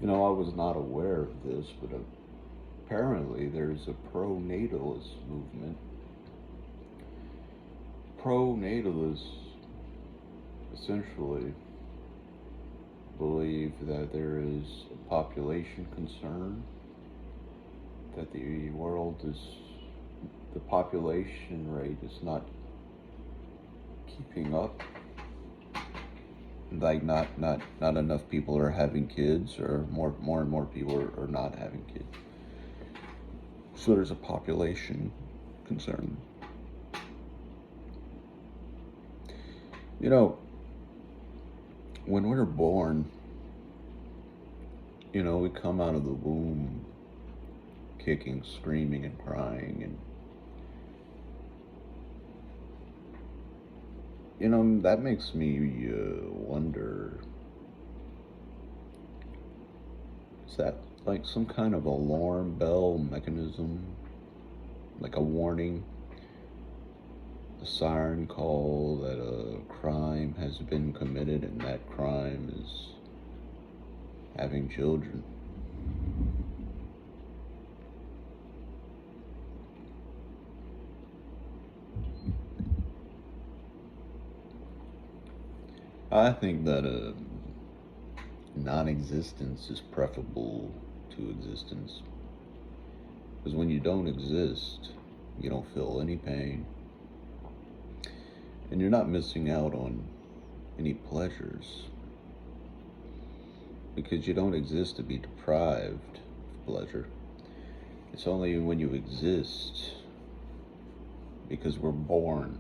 I was not aware of this, but apparently there's a pro-natalist movement. Pro-natalists essentially believe that there is a population concern, that the population rate is not keeping up. Like not enough people are having kids, or more and more people are not having kids. So there's a population concern. You know, when we're born, we come out of the womb kicking, screaming, and crying, and that makes me wonder, is that like some kind of alarm bell mechanism, like a warning, a siren call that a crime has been committed, and that crime is having children? I think that non-existence is preferable to existence, because when you don't exist, you don't feel any pain, and you're not missing out on any pleasures, because you don't exist to be deprived of pleasure. It's only when you exist, because we're born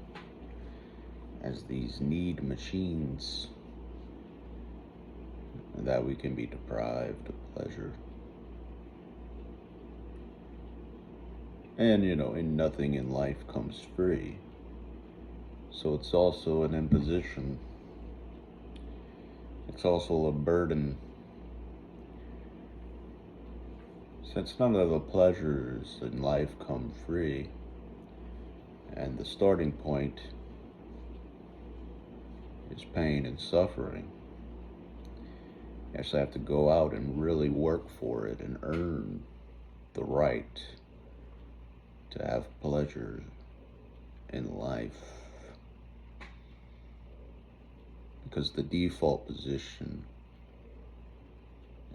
as these need machines, that we can be deprived of pleasure. And in nothing in life comes free. So it's also an imposition. It's also a burden. Since none of the pleasures in life come free, and the starting point is pain and suffering, you actually have to go out and really work for it and earn the right to have pleasure in life. Because the default position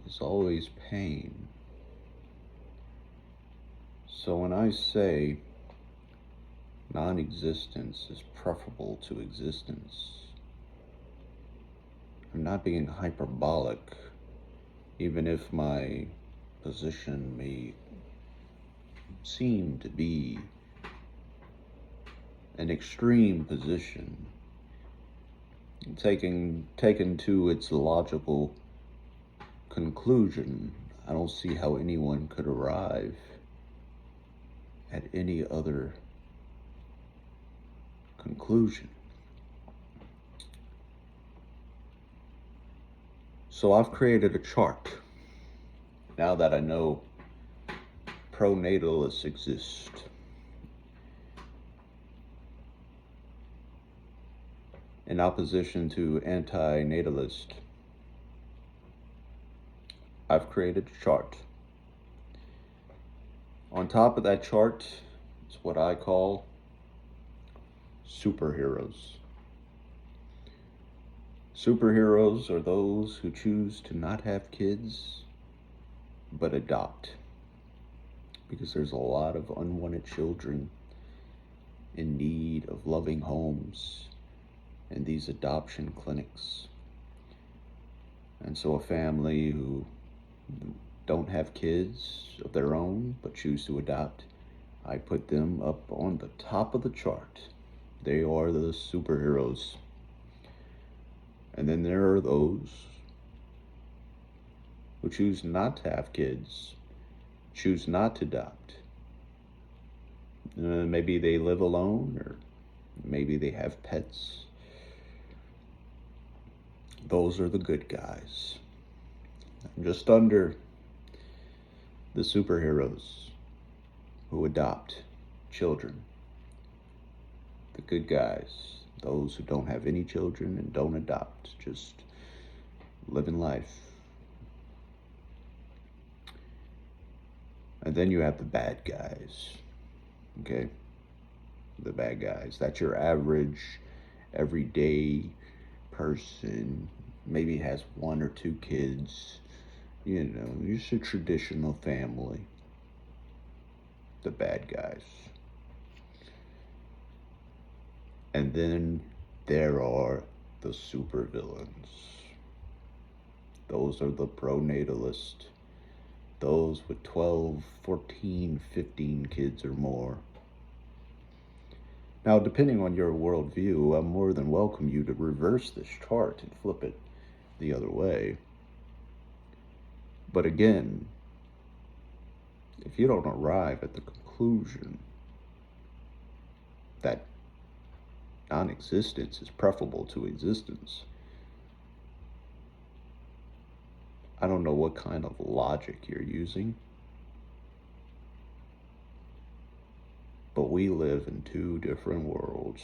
is always pain. So when I say non-existence is preferable to existence, I'm not being hyperbolic, even if my position may seem to be an extreme position. Taken to its logical conclusion, I don't see how anyone could arrive at any other conclusion. So I've created a chart. Now that I know pro-natalists exist, in opposition to anti-natalist, I've created a chart. On top of that chart is what I call superheroes. Superheroes are those who choose to not have kids, but adopt. Because there's a lot of unwanted children in need of loving homes and these adoption clinics. And so a family who don't have kids of their own but choose to adopt, I put them up on the top of the chart. They are the superheroes. And then there are those who choose not to have kids, choose not to adopt. Maybe they live alone, or maybe they have pets. Those are the good guys. Just under the superheroes who adopt children. The good guys, those who don't have any children and don't adopt, just living life. And then you have the bad guys. Okay? The bad guys. That's your average, everyday person. Maybe has one or two kids. You know, just a traditional family. The bad guys. And then there are the supervillains. Those are the pro-natalists. Those with 12, 14, 15 kids or more. Now, depending on your worldview, I'm more than welcome you to reverse this chart and flip it the other way. But again, if you don't arrive at the conclusion that non-existence is preferable to existence, I don't know what kind of logic you're using, but we live in two different worlds.